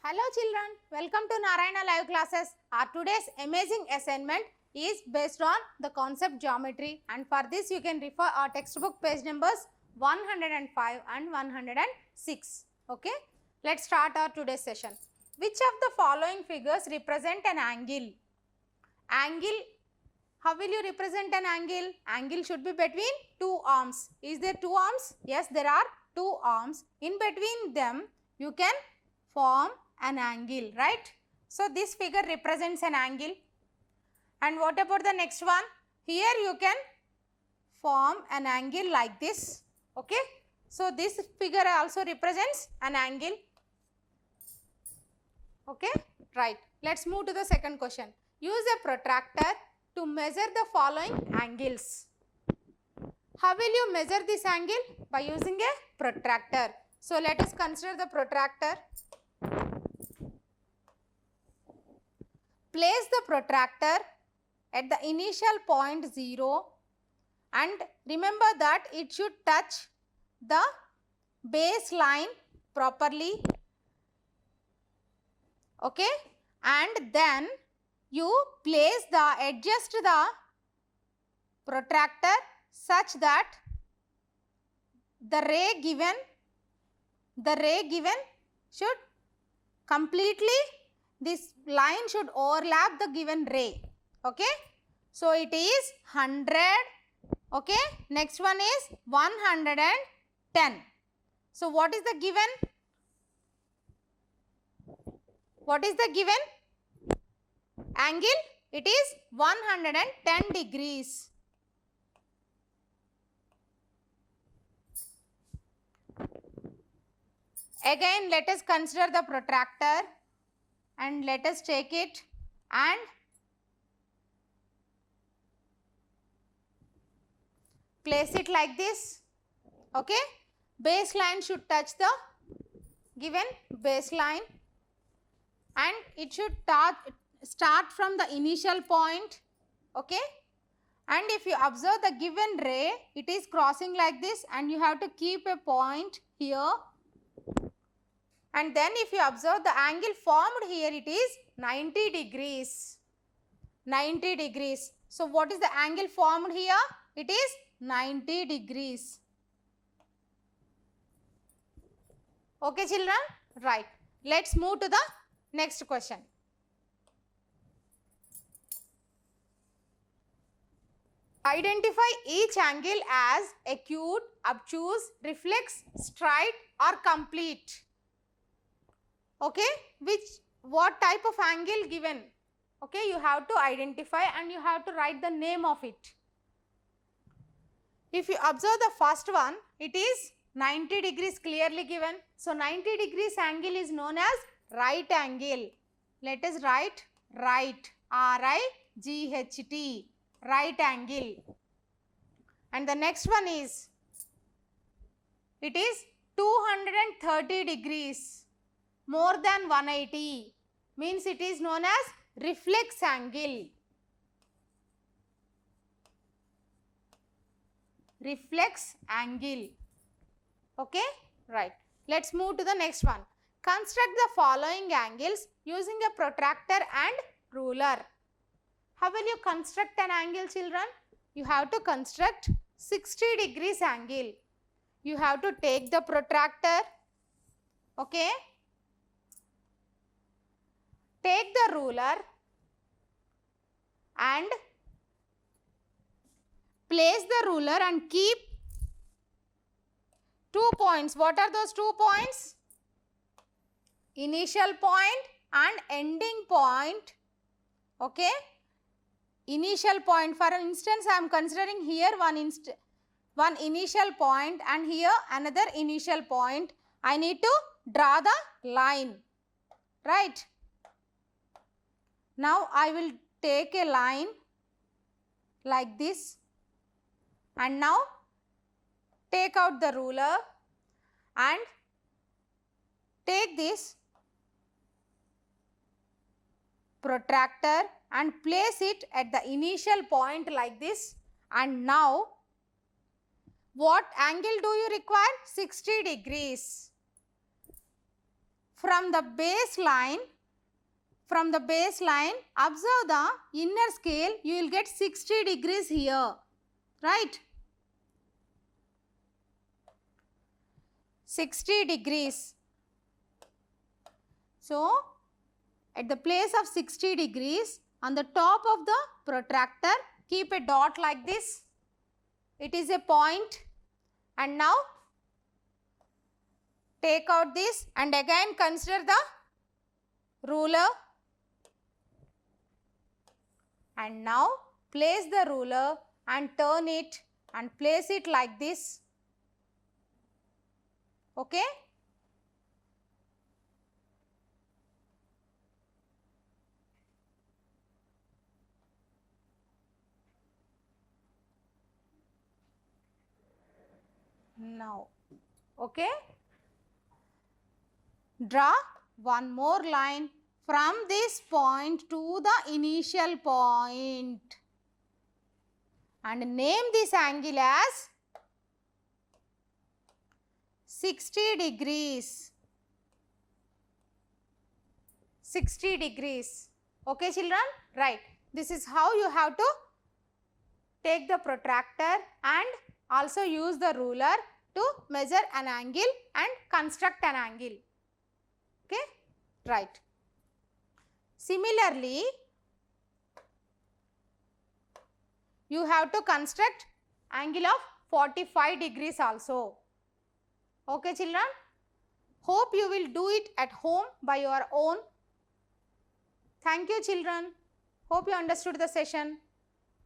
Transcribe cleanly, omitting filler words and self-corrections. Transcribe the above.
Hello children, welcome to Narayana Live Classes. Our today's amazing assignment is based on the concept geometry, and for this you can refer our textbook page numbers 105 and 106. Okay, let's start our today's session. Which of the following figures represent an angle? Angle, how will you represent an angle? Angle should be between two arms. Is there two arms? Yes, there are two arms. In between them you can form an angle, right? So this figure represents an angle. And what about the next one? Here you can form an angle like this. Okay, so this figure also represents an angle. Okay, right. Let's move to the second question. Use a protractor to measure the following angles. How will you measure this angle? By using a protractor. So let us consider the protractor. Place the protractor at the initial point 0 and remember that it should touch the baseline properly. Okay, and then you adjust the protractor such that the ray given should completely, this line should overlap the given ray. Okay, so it is 100. Okay, next one is 110. So what is the given? What is the given angle? It is 110 degrees. Again, let us consider the protractor and let us take it and place it like this. Okay, baseline should touch the given baseline and it should start from the initial point. Okay, and if you observe the given ray, it is crossing like this and you have to keep a point here. And then if you observe the angle formed here, it is 90 degrees. 90 degrees. So what is the angle formed here? It is 90 degrees. Okay children? Right. Let's move to the next question. Identify each angle as acute, obtuse, reflex, straight or complete. Okay, what type of angle given? Okay, you have to identify and you have to write the name of it. If you observe the first one, it is 90 degrees clearly given. So 90 degrees angle is known as right angle. Let us write right, R-I-G-H-T, right angle. And the next one is, it is 230 degrees, more than 180, means it is known as reflex angle. Reflex angle. Okay, right. Let's move to the next one. Construct the following angles using a protractor and ruler. How will you construct an angle, children? You have to construct 60 degrees angle. You have to take the protractor. Okay. Take the ruler and place the ruler and keep 2 points. What are those 2 points? Initial point and ending point. Okay. Initial point, for instance, I am considering here one initial point and here another initial point. I need to draw the line. Right. Now I will take a line like this and now take out the ruler and take this protractor and place it at the initial point like this. And now what angle do you require? 60 degrees. from the baseline, observe the inner scale, you will get 60 degrees here, right? 60 degrees. So, at the place of 60 degrees, on the top of the protractor, keep a dot like this. It is a point. And now, take out this and again consider the ruler. And now, place the ruler and turn it and place it like this. Okay? Now, okay? Draw one more line from this point to the initial point and name this angle as 60 degrees. 60 degrees. Okay, children? Right. This is how you have to take the protractor and also use the ruler to measure an angle and construct an angle. Okay? Right. Similarly, you have to construct angle of 45 degrees also. Okay, children? Hope you will do it at home by your own. Thank you, children. Hope you understood the session.